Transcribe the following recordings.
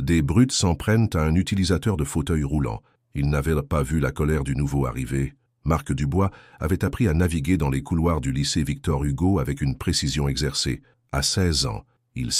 Des brutes s'en prennent à un utilisateur de fauteuil roulant. Ils n'avaient pas vu la colère du nouveau arrivé. Marc Dubois avait appris à naviguer dans les couloirs du lycée Victor Hugo avec une précision exercée. À 16 ans, il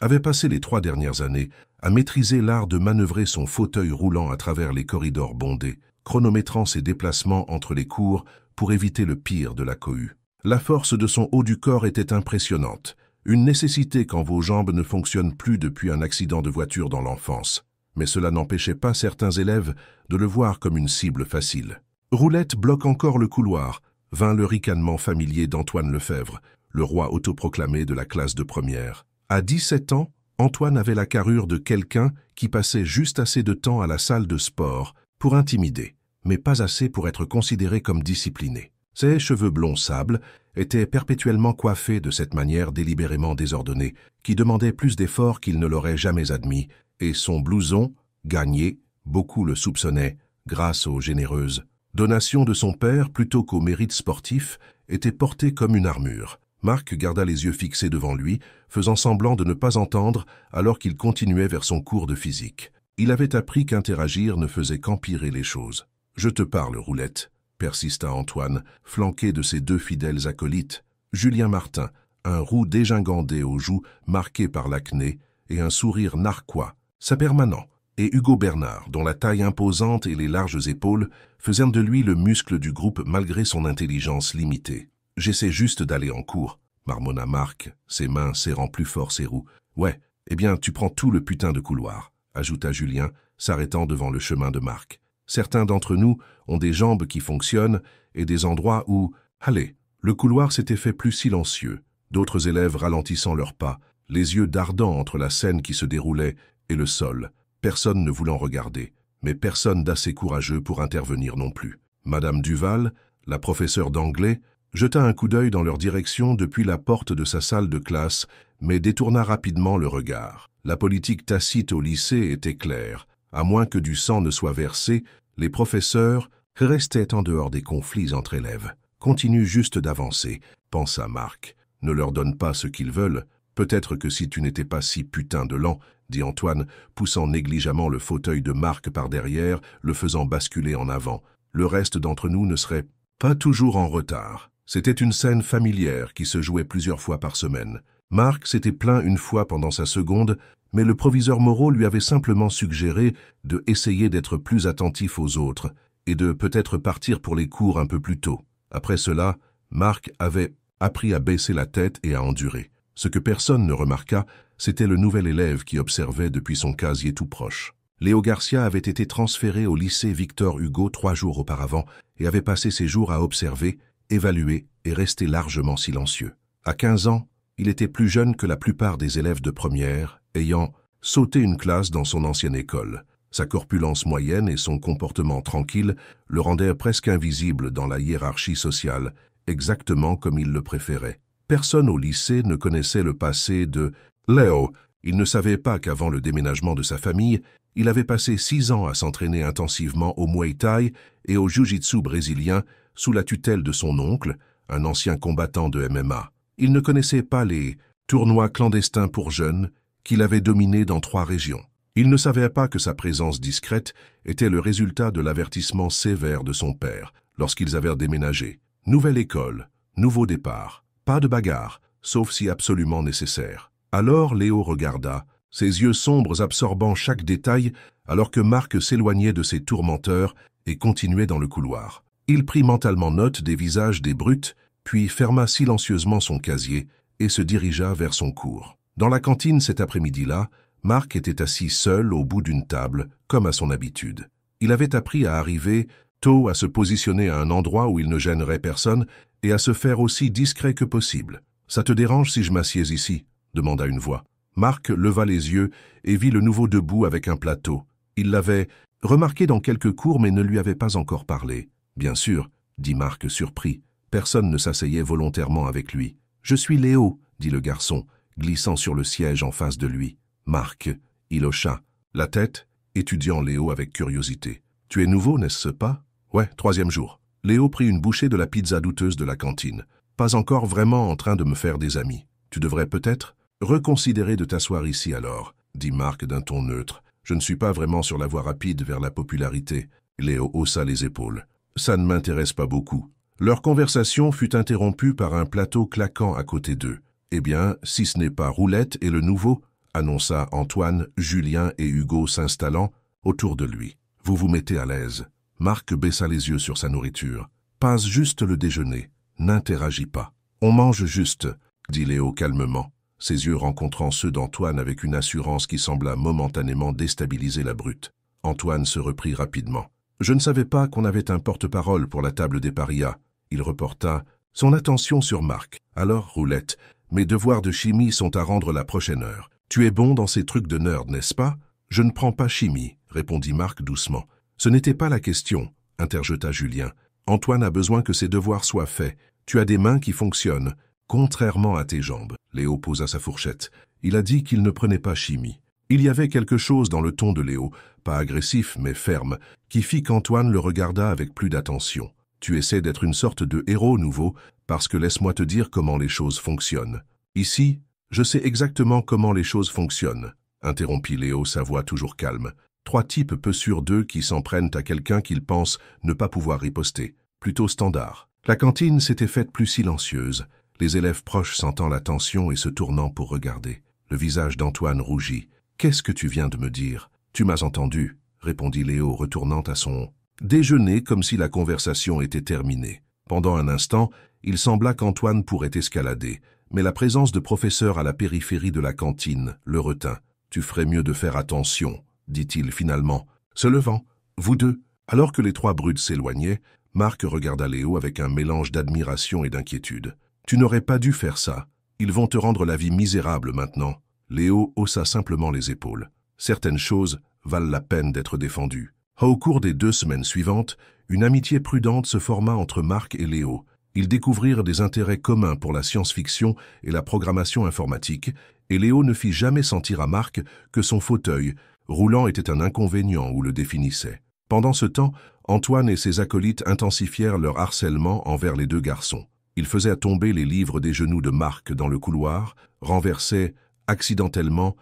avait passé les 3 dernières années à maîtriser l'art de manœuvrer son fauteuil roulant à travers les corridors bondés, chronométrant ses déplacements entre les cours pour éviter le pire de la cohue. La force de son haut du corps était impressionnante, une nécessité quand vos jambes ne fonctionnent plus depuis un accident de voiture dans l'enfance. Mais cela n'empêchait pas certains élèves de le voir comme une cible facile. Roulette bloque encore le couloir, vint le ricanement familier d'Antoine Lefebvre, le roi autoproclamé de la classe de première. À 17 ans, Antoine avait la carrure de quelqu'un qui passait juste assez de temps à la salle de sport pour intimider, mais pas assez pour être considéré comme discipliné. Ses cheveux blonds sable étaient perpétuellement coiffés de cette manière délibérément désordonnée, qui demandait plus d'efforts qu'il ne l'aurait jamais admis, et son blouson, gagné, beaucoup le soupçonnaient, grâce aux généreuses donations de son père plutôt qu'au mérite sportif, était porté comme une armure. Marc garda les yeux fixés devant lui, faisant semblant de ne pas entendre alors qu'il continuait vers son cours de physique. Il avait appris qu'interagir ne faisait qu'empirer les choses. « Je te parle, Roulette », persista Antoine, flanqué de ses 2 fidèles acolytes. Julien Martin, un roux dégingandé aux joues marquées par l'acné et un sourire narquois, sa permanent, et Hugo Bernard, dont la taille imposante et les larges épaules faisaient de lui le muscle du groupe malgré son intelligence limitée. « J'essaie juste d'aller en cours », marmonna Marc, ses mains serrant plus fort ses roues. « Ouais, eh bien tu prends tout le putain de couloir », ajouta Julien, s'arrêtant devant le chemin de Marc. « Certains d'entre nous ont des jambes qui fonctionnent et des endroits où... » Allez, le couloir s'était fait plus silencieux, d'autres élèves ralentissant leurs pas, les yeux dardant entre la scène qui se déroulait et le sol, personne ne voulant regarder, mais personne d'assez courageux pour intervenir non plus. Madame Duval, la professeure d'anglais, jeta un coup d'œil dans leur direction depuis la porte de sa salle de classe, mais détourna rapidement le regard. La politique tacite au lycée était claire. À moins que du sang ne soit versé, les professeurs restaient en dehors des conflits entre élèves. « Continue juste d'avancer », pensa Marc. « Ne leur donne pas ce qu'ils veulent. Peut-être que si tu n'étais pas si putain de lent, » dit Antoine, poussant négligemment le fauteuil de Marc par derrière, le faisant basculer en avant. « Le reste d'entre nous ne serait pas toujours en retard. » C'était une scène familière qui se jouait plusieurs fois par semaine. Marc s'était plaint une fois pendant sa seconde, mais le proviseur Moreau lui avait simplement suggéré de essayer d'être plus attentif aux autres et de peut-être partir pour les cours un peu plus tôt. Après cela, Marc avait appris à baisser la tête et à endurer. Ce que personne ne remarqua, c'était le nouvel élève qui observait depuis son casier tout proche. Léo Garcia avait été transféré au lycée Victor Hugo 3 jours auparavant et avait passé ses jours à observer, évaluer et rester largement silencieux. À 15 ans, il était plus jeune que la plupart des élèves de première, ayant sauté une classe dans son ancienne école. Sa corpulence moyenne et son comportement tranquille le rendaient presque invisible dans la hiérarchie sociale, exactement comme il le préférait. Personne au lycée ne connaissait le passé de Léo. Il ne savait pas qu'avant le déménagement de sa famille, il avait passé 6 ans à s'entraîner intensivement au Muay Thai et au Jiu-Jitsu brésilien sous la tutelle de son oncle, un ancien combattant de MMA. Il ne connaissait pas les tournois clandestins pour jeunes qu'il avait dominés dans 3 régions. Il ne savait pas que sa présence discrète était le résultat de l'avertissement sévère de son père lorsqu'ils avaient déménagé. Nouvelle école, nouveau départ, pas de bagarre, sauf si absolument nécessaire. Alors Léo regarda, ses yeux sombres absorbant chaque détail alors que Marc s'éloignait de ses tourmenteurs et continuait dans le couloir. Il prit mentalement note des visages des brutes, puis ferma silencieusement son casier et se dirigea vers son cours. Dans la cantine cet après-midi-là, Marc était assis seul au bout d'une table, comme à son habitude. Il avait appris à arriver tôt, à se positionner à un endroit où il ne gênerait personne et à se faire aussi discret que possible. « Ça te dérange si je m'assieds ici ?» demanda une voix. Marc leva les yeux et vit le nouveau debout avec un plateau. Il l'avait remarqué dans quelques cours mais ne lui avait pas encore parlé. « Bien sûr », dit Marc surpris. Personne ne s'asseyait volontairement avec lui. « Je suis Léo », dit le garçon, glissant sur le siège en face de lui. Marc, il hocha la tête, étudiant Léo avec curiosité. « Tu es nouveau, n'est-ce pas ?»« Ouais, 3e jour. » Léo prit une bouchée de la pizza douteuse de la cantine. « Pas encore vraiment en train de me faire des amis. Tu devrais peut-être reconsidérer de t'asseoir ici alors. dit Marc d'un ton neutre. Je ne suis pas vraiment sur la voie rapide vers la popularité. Léo haussa les épaules. Ça ne m'intéresse pas beaucoup. Leur conversation fut interrompue par un plateau claquant à côté d'eux. Eh bien, si ce n'est pas Roulette et le nouveau, annonça Antoine, Julien et Hugo s'installant autour de lui. Vous vous mettez à l'aise. Marc baissa les yeux sur sa nourriture. Passe juste le déjeuner. N'interagis pas. On mange juste, dit Léo calmement, ses yeux rencontrant ceux d'Antoine avec une assurance qui sembla momentanément déstabiliser la brute. Antoine se reprit rapidement. Je ne savais pas qu'on avait un porte-parole pour la table des parias. Il reporta son attention sur Marc. Alors, Roulette, mes devoirs de chimie sont à rendre la prochaine heure. Tu es bon dans ces trucs de nerd, n'est-ce pas? Je ne prends pas chimie, répondit Marc doucement. Ce n'était pas la question, interjeta Julien. Antoine a besoin que ses devoirs soient faits. Tu as des mains qui fonctionnent, contrairement à tes jambes. Léo posa sa fourchette. Il a dit qu'il ne prenait pas chimie. Il y avait quelque chose dans le ton de Léo, pas agressif mais ferme, qui fit qu'Antoine le regarda avec plus d'attention. Tu essaies d'être une sorte de héros nouveau, parce que laisse-moi te dire comment les choses fonctionnent. Ici, je sais exactement comment les choses fonctionnent, interrompit Léo, sa voix toujours calme. 3 types peu sûrs d'eux qui s'en prennent à quelqu'un qu'ils pensent ne pas pouvoir riposter. Plutôt standard. La cantine s'était faite plus silencieuse, les élèves proches sentant la tension et se tournant pour regarder. Le visage d'Antoine rougit. « Qu'est-ce que tu viens de me dire ?»« Tu m'as entendu » répondit Léo, retournant à son déjeuner comme si la conversation était terminée. Pendant un instant, il sembla qu'Antoine pourrait escalader, mais la présence de professeurs à la périphérie de la cantine le retint. « Tu ferais mieux de faire attention », dit-il finalement, se levant. « Vous deux ?» Alors que les 3 brutes s'éloignaient, Marc regarda Léo avec un mélange d'admiration et d'inquiétude. « Tu n'aurais pas dû faire ça. Ils vont te rendre la vie misérable maintenant. » Léo haussa simplement les épaules. Certaines choses valent la peine d'être défendues. Au cours des 2 semaines suivantes, une amitié prudente se forma entre Marc et Léo. Ils découvrirent des intérêts communs pour la science-fiction et la programmation informatique, et Léo ne fit jamais sentir à Marc que son fauteuil roulant était un inconvénient ou le définissait. Pendant ce temps, Antoine et ses acolytes intensifièrent leur harcèlement envers les 2 garçons. Ils faisaient tomber les livres des genoux de Marc dans le couloir, renversaient accidentellement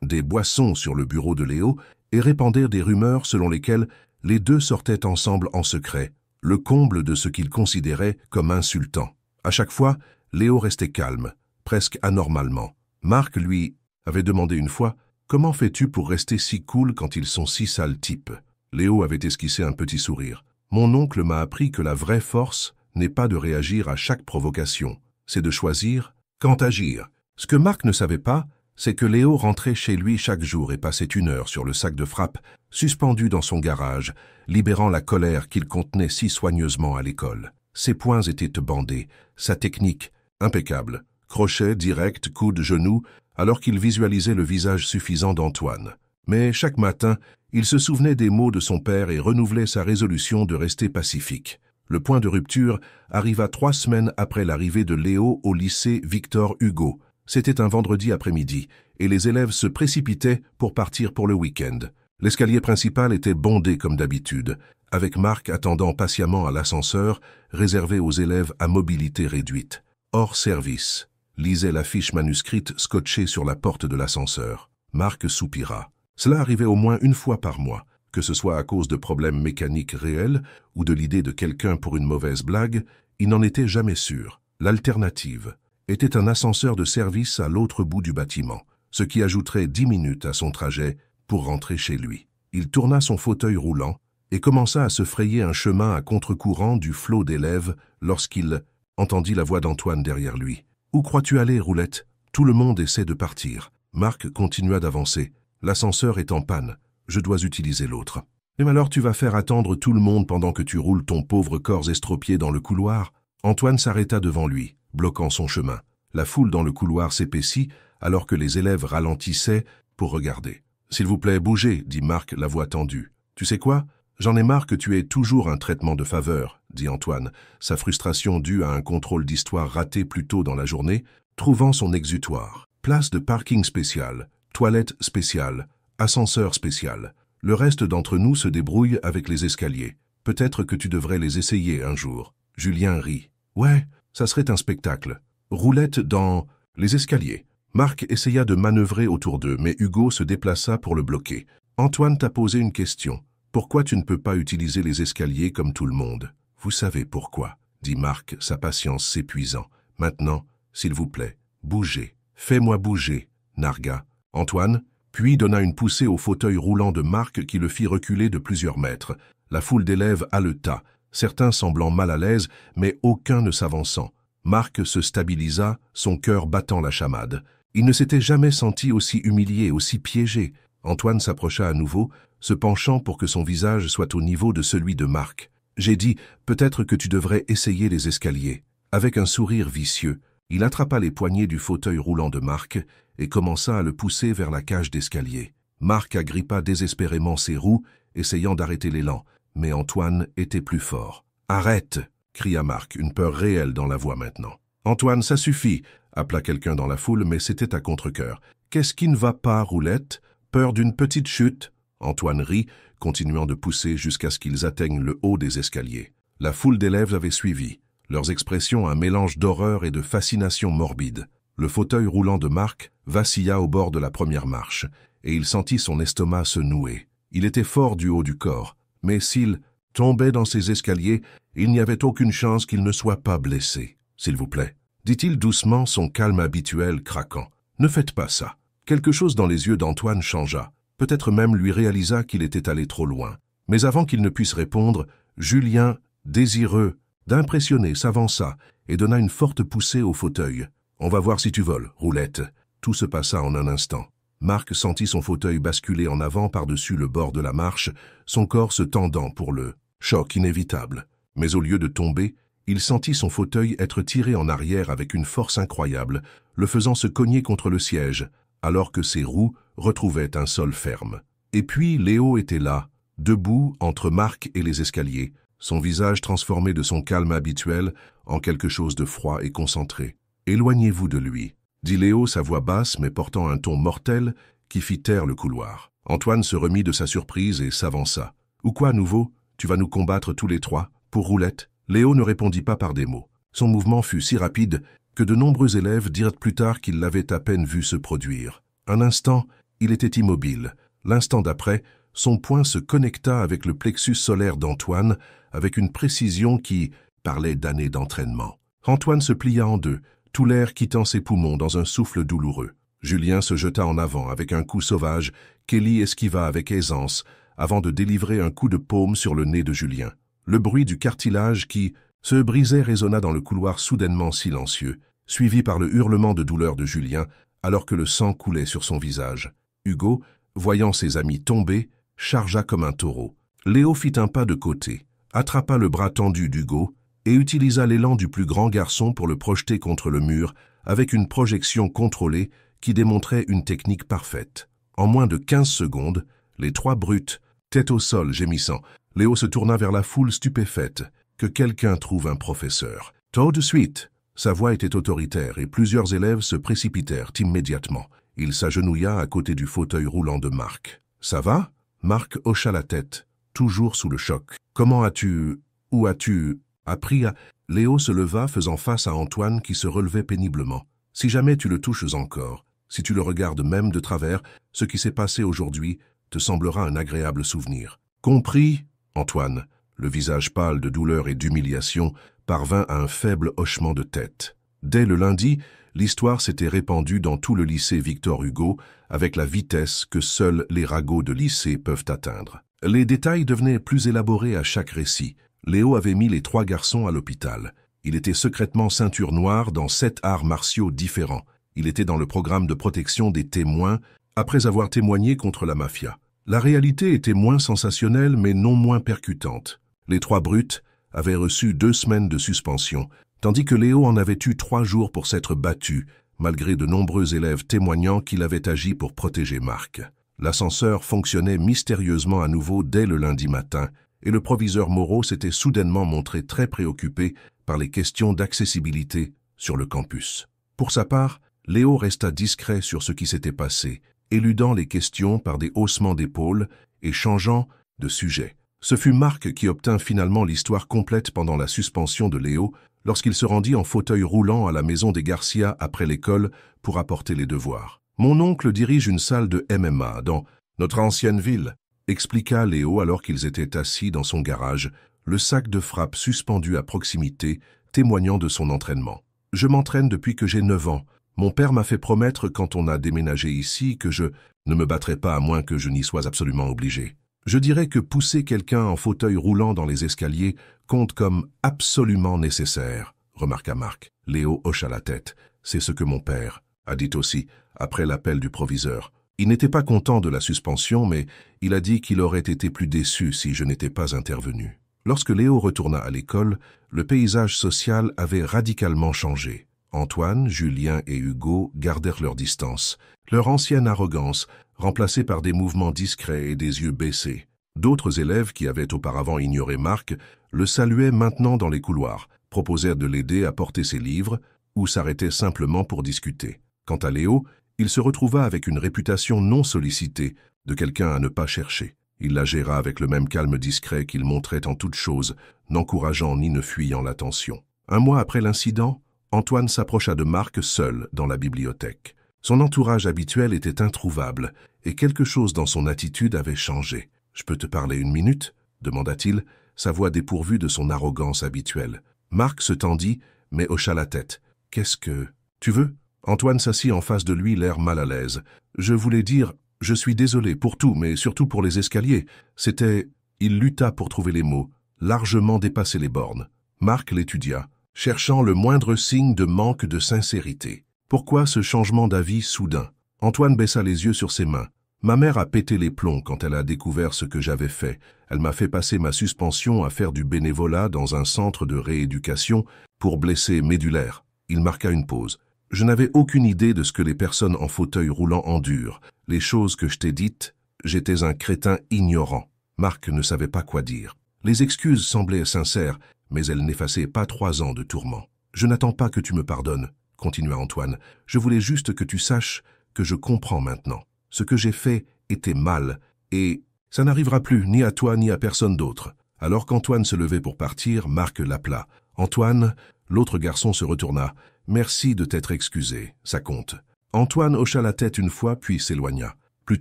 des boissons sur le bureau de Léo et répandirent des rumeurs selon lesquelles les 2 sortaient ensemble en secret, le comble de ce qu'ils considéraient comme insultant. À chaque fois, Léo restait calme, presque anormalement. Marc, lui, avait demandé une fois « Comment fais-tu pour rester si cool quand ils sont si sales types ?» Léo avait esquissé un petit sourire. « Mon oncle m'a appris que la vraie force n'est pas de réagir à chaque provocation, c'est de choisir quand agir. » Ce que Marc ne savait pas, c'est que Léo rentrait chez lui chaque jour et passait 1 heure sur le sac de frappe, suspendu dans son garage, libérant la colère qu'il contenait si soigneusement à l'école. Ses poings étaient bandés, sa technique impeccable, crochet direct, coude, genou, alors qu'il visualisait le visage suffisant d'Antoine. Mais chaque matin, il se souvenait des mots de son père et renouvelait sa résolution de rester pacifique. Le point de rupture arriva 3 semaines après l'arrivée de Léo au lycée Victor Hugo. C'était un vendredi après-midi, et les élèves se précipitaient pour partir pour le week-end. L'escalier principal était bondé comme d'habitude, avec Marc attendant patiemment à l'ascenseur, réservé aux élèves à mobilité réduite. Hors service, lisait l'affiche manuscrite scotchée sur la porte de l'ascenseur. Marc soupira. Cela arrivait au moins 1 fois par mois, que ce soit à cause de problèmes mécaniques réels ou de l'idée de quelqu'un pour une mauvaise blague, il n'en était jamais sûr. L'alternative était un ascenseur de service à l'autre bout du bâtiment, ce qui ajouterait 10 minutes à son trajet pour rentrer chez lui. Il tourna son fauteuil roulant et commença à se frayer un chemin à contre-courant du flot d'élèves lorsqu'il entendit la voix d'Antoine derrière lui. « Où crois-tu aller, Roulette ? Tout le monde essaie de partir. » Marc continua d'avancer. « L'ascenseur est en panne. Je dois utiliser l'autre. »« Et alors tu vas faire attendre tout le monde pendant que tu roules ton pauvre corps estropié dans le couloir ?» Antoine s'arrêta devant lui, bloquant son chemin. La foule dans le couloir s'épaissit alors que les élèves ralentissaient pour regarder. « S'il vous plaît, bougez, » dit Marc, la voix tendue. « Tu sais quoi ? J'en ai marre que tu aies toujours un traitement de faveur, » dit Antoine, sa frustration due à un contrôle d'histoire raté plus tôt dans la journée, trouvant son exutoire. Place de parking spécial, toilette spéciale, ascenseur spécial. Le reste d'entre nous se débrouille avec les escaliers. Peut-être que tu devrais les essayer un jour. Julien rit. « Ouais, ça serait un spectacle. Roulette dans les escaliers. » Marc essaya de manœuvrer autour d'eux, mais Hugo se déplaça pour le bloquer. « Antoine t'a posé une question. Pourquoi tu ne peux pas utiliser les escaliers comme tout le monde ?»« Vous savez pourquoi, » dit Marc, sa patience s'épuisant. « Maintenant, s'il vous plaît, bougez. Fais-moi bouger, Narga. » Antoine, puis donna une poussée au fauteuil roulant de Marc qui le fit reculer de plusieurs mètres. La foule d'élèves haleta, certains semblant mal à l'aise, mais aucun ne s'avançant. Marc se stabilisa, son cœur battant la chamade. Il ne s'était jamais senti aussi humilié, aussi piégé. Antoine s'approcha à nouveau, se penchant pour que son visage soit au niveau de celui de Marc. « J'ai dit, peut-être que tu devrais essayer les escaliers. » Avec un sourire vicieux, il attrapa les poignées du fauteuil roulant de Marc et commença à le pousser vers la cage d'escalier. Marc agrippa désespérément ses roues, essayant d'arrêter l'élan, mais Antoine était plus fort. « Arrête !» cria Marc, une peur réelle dans la voix maintenant. « Antoine, ça suffit !» appela quelqu'un dans la foule, mais c'était à contre-cœur. « Qu'est-ce qui ne va pas, Roulette? Peur d'une petite chute ?» Antoine rit, continuant de pousser jusqu'à ce qu'ils atteignent le haut des escaliers. La foule d'élèves avait suivi, leurs expressions un mélange d'horreur et de fascination morbide. Le fauteuil roulant de Marc vacilla au bord de la première marche, et il sentit son estomac se nouer. Il était fort du haut du corps, mais s'il tombait dans ces escaliers, il n'y avait aucune chance qu'il ne soit pas blessé. « S'il vous plaît, » dit-il doucement, son calme habituel craquant. « Ne faites pas ça. » Quelque chose dans les yeux d'Antoine changea. Peut-être même lui réalisa qu'il était allé trop loin. Mais avant qu'il ne puisse répondre, Julien, désireux d'impressionner, s'avança et donna une forte poussée au fauteuil. « On va voir si tu voles, Roulette. » Tout se passa en un instant. Marc sentit son fauteuil basculer en avant par-dessus le bord de la marche, son corps se tendant pour le choc inévitable. Mais au lieu de tomber, il sentit son fauteuil être tiré en arrière avec une force incroyable, le faisant se cogner contre le siège, alors que ses roues retrouvaient un sol ferme. Et puis Léo était là, debout entre Marc et les escaliers, son visage transformé de son calme habituel en quelque chose de froid et concentré. « Éloignez-vous de lui », dit Léo, sa voix basse mais portant un ton mortel qui fit taire le couloir. Antoine se remit de sa surprise et s'avança. « Ou quoi à nouveau? Tu vas nous combattre tous les trois, pour Roulette ?» Léo ne répondit pas par des mots. Son mouvement fut si rapide que de nombreux élèves dirent plus tard qu'ils l'avaient à peine vu se produire. Un instant, il était immobile. L'instant d'après, son poing se connecta avec le plexus solaire d'Antoine avec une précision qui parlait d'années d'entraînement. Antoine se plia en deux, tout l'air quittant ses poumons dans un souffle douloureux. Julien se jeta en avant avec un coup sauvage qu'Élie esquiva avec aisance avant de délivrer un coup de paume sur le nez de Julien. Le bruit du cartilage qui se brisait résonna dans le couloir soudainement silencieux, suivi par le hurlement de douleur de Julien alors que le sang coulait sur son visage. Hugo, voyant ses amis tomber, chargea comme un taureau. Léo fit un pas de côté, attrapa le bras tendu d'Hugo et utilisa l'élan du plus grand garçon pour le projeter contre le mur avec une projection contrôlée qui démontrait une technique parfaite. En moins de 15 secondes, les trois brutes, tête au sol gémissant, Léo se tourna vers la foule stupéfaite. « Que quelqu'un trouve un professeur. »« Tout de suite !» Sa voix était autoritaire et plusieurs élèves se précipitèrent immédiatement. Il s'agenouilla à côté du fauteuil roulant de Marc. « Ça va ?» Marc hocha la tête, toujours sous le choc. « Comment as-tu... Où as-tu... appris à... » Léo se leva faisant face à Antoine qui se relevait péniblement. « Si jamais tu le touches encore, si tu le regardes même de travers, ce qui s'est passé aujourd'hui te semblera un agréable souvenir. »« Compris ?» Antoine, le visage pâle de douleur et d'humiliation, parvint à un faible hochement de tête. Dès le lundi, l'histoire s'était répandue dans tout le lycée Victor Hugo avec la vitesse que seuls les ragots de lycée peuvent atteindre. Les détails devenaient plus élaborés à chaque récit. Léo avait mis les trois garçons à l'hôpital. Il était secrètement ceinture noire dans 7 arts martiaux différents. Il était dans le programme de protection des témoins après avoir témoigné contre la mafia. La réalité était moins sensationnelle mais non moins percutante. Les trois brutes avaient reçu 2 semaines de suspension, tandis que Léo en avait eu 3 jours pour s'être battu, malgré de nombreux élèves témoignant qu'il avait agi pour protéger Marc. L'ascenseur fonctionnait mystérieusement à nouveau dès le lundi matin, et le proviseur Moreau s'était soudainement montré très préoccupé par les questions d'accessibilité sur le campus. Pour sa part, Léo resta discret sur ce qui s'était passé, éludant les questions par des haussements d'épaules et changeant de sujet. Ce fut Marc qui obtint finalement l'histoire complète pendant la suspension de Léo, lorsqu'il se rendit en fauteuil roulant à la maison des Garcia après l'école pour apporter les devoirs. Mon oncle dirige une salle de MMA dans notre ancienne ville, expliqua Léo alors qu'ils étaient assis dans son garage, le sac de frappe suspendu à proximité, témoignant de son entraînement. Je m'entraîne depuis que j'ai 9 ans. Mon père m'a fait promettre quand on a déménagé ici que je ne me battrai pas à moins que je n'y sois absolument obligé. Je dirais que pousser quelqu'un en fauteuil roulant dans les escaliers compte comme absolument nécessaire, remarqua Marc. Léo hocha la tête. C'est ce que mon père a dit aussi, après l'appel du proviseur. Il n'était pas content de la suspension, mais il a dit qu'il aurait été plus déçu si je n'étais pas intervenu. Lorsque Léo retourna à l'école, le paysage social avait radicalement changé. Antoine, Julien et Hugo gardèrent leur distance, leur ancienne arrogance remplacée par des mouvements discrets et des yeux baissés. D'autres élèves qui avaient auparavant ignoré Marc le saluaient maintenant dans les couloirs, proposèrent de l'aider à porter ses livres ou s'arrêtaient simplement pour discuter. Quant à Léo, il se retrouva avec une réputation non sollicitée, de quelqu'un à ne pas chercher. Il la géra avec le même calme discret qu'il montrait en toute chose, n'encourageant ni ne fuyant l'attention. Un mois après l'incident, Antoine s'approcha de Marc seul dans la bibliothèque. Son entourage habituel était introuvable, et quelque chose dans son attitude avait changé. « Je peux te parler 1 minute ?» demanda-t-il, sa voix dépourvue de son arrogance habituelle. Marc se tendit, mais hocha la tête. « Qu'est-ce que... tu veux ?» Antoine s'assit en face de lui, l'air mal à l'aise. « Je voulais dire, je suis désolé pour tout, mais surtout pour les escaliers. C'était... » Il lutta pour trouver les mots, largement dépassé les bornes. Marc l'étudia, cherchant le moindre signe de manque de sincérité. Pourquoi ce changement d'avis soudain? Antoine baissa les yeux sur ses mains. Ma mère a pété les plombs quand elle a découvert ce que j'avais fait. Elle m'a fait passer ma suspension à faire du bénévolat dans un centre de rééducation pour blessés médulaires. Il marqua une pause. Je n'avais aucune idée de ce que les personnes en fauteuil roulant endurent. Les choses que je t'ai dites, j'étais un crétin ignorant. Marc ne savait pas quoi dire. Les excuses semblaient sincères, mais elles n'effaçaient pas 3 ans de tourments. Je n'attends pas que tu me pardonnes, continua Antoine. Je voulais juste que tu saches que je comprends maintenant. Ce que j'ai fait était mal, et ça n'arrivera plus ni à toi ni à personne d'autre. Alors qu'Antoine se levait pour partir, Marc l'appela. Antoine, l'autre garçon se retourna. Merci de t'être excusé, ça compte. Antoine hocha la tête une fois, puis s'éloigna. Plus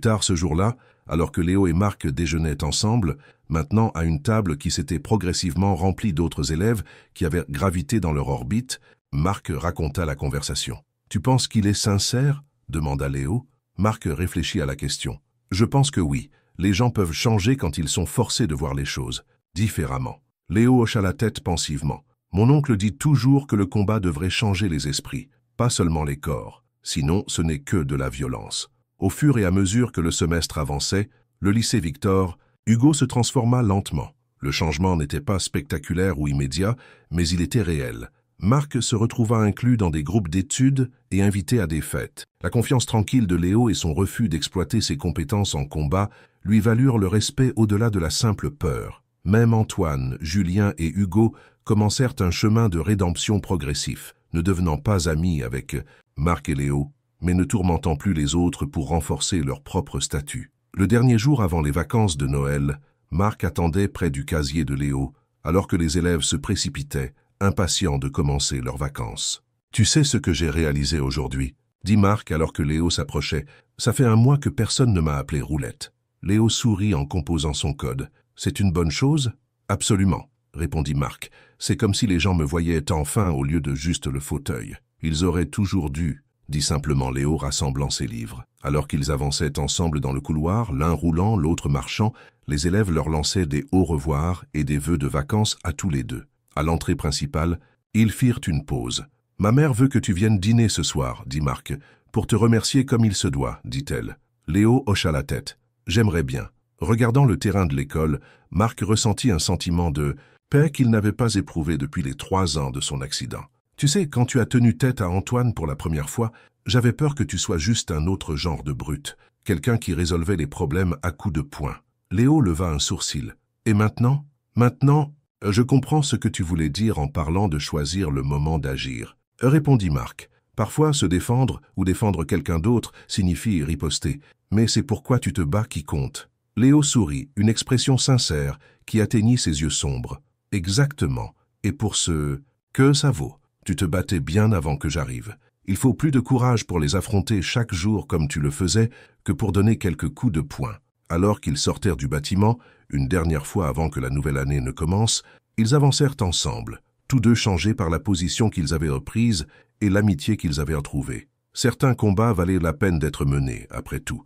tard ce jour-là, alors que Léo et Marc déjeunaient ensemble, maintenant à une table qui s'était progressivement remplie d'autres élèves qui avaient gravité dans leur orbite, Marc raconta la conversation. « Tu penses qu'il est sincère ?» demanda Léo. Marc réfléchit à la question. « Je pense que oui. Les gens peuvent changer quand ils sont forcés de voir les choses différemment. » Léo hocha la tête pensivement. « Mon oncle dit toujours que le combat devrait changer les esprits, pas seulement les corps. Sinon, ce n'est que de la violence. » Au fur et à mesure que le semestre avançait, le lycée Victor, Hugo se transforma lentement. Le changement n'était pas spectaculaire ou immédiat, mais il était réel. Marc se retrouva inclus dans des groupes d'études et invité à des fêtes. La confiance tranquille de Léo et son refus d'exploiter ses compétences en combat lui valurent le respect au-delà de la simple peur. Même Antoine, Julien et Hugo commencèrent un chemin de rédemption progressif, ne devenant pas amis avec Marc et Léo, mais ne tourmentant plus les autres pour renforcer leur propre statut. Le dernier jour avant les vacances de Noël, Marc attendait près du casier de Léo, alors que les élèves se précipitaient, impatients de commencer leurs vacances. « Tu sais ce que j'ai réalisé aujourd'hui ?» dit Marc alors que Léo s'approchait. « Ça fait 1 mois que personne ne m'a appelé Roulette. » Léo sourit en composant son code. « C'est une bonne chose ?»« Absolument, » répondit Marc. « C'est comme si les gens me voyaient enfin au lieu de juste le fauteuil. Ils auraient toujours dû, » dit simplement Léo rassemblant ses livres. Alors qu'ils avançaient ensemble dans le couloir, l'un roulant, l'autre marchant, les élèves leur lançaient des au revoir et des vœux de vacances à tous les deux. À l'entrée principale, ils firent une pause. « Ma mère veut que tu viennes dîner ce soir, » dit Marc. « Pour te remercier comme il se doit, » dit-elle. Léo hocha la tête. « J'aimerais bien. » Regardant le terrain de l'école, Marc ressentit un sentiment de paix qu'il n'avait pas éprouvé depuis les 3 ans de son accident. « Tu sais, quand tu as tenu tête à Antoine pour la première fois, j'avais peur que tu sois juste un autre genre de brute, quelqu'un qui résolvait les problèmes à coups de poing. » Léo leva un sourcil. « Et maintenant ? Maintenant, je comprends ce que tu voulais dire en parlant de choisir le moment d'agir. » Répondit Marc. « Parfois, se défendre ou défendre quelqu'un d'autre signifie riposter, mais c'est pourquoi tu te bats qui compte. » Léo sourit, une expression sincère qui atteignit ses yeux sombres. « Exactement. Et pour ce que ça vaut, tu te battais bien avant que j'arrive. Il faut plus de courage pour les affronter chaque jour comme tu le faisais que pour donner quelques coups de poing. » Alors qu'ils sortèrent du bâtiment, une dernière fois avant que la nouvelle année ne commence, ils avancèrent ensemble, tous deux changés par la position qu'ils avaient reprise et l'amitié qu'ils avaient retrouvée. Certains combats valaient la peine d'être menés, après tout,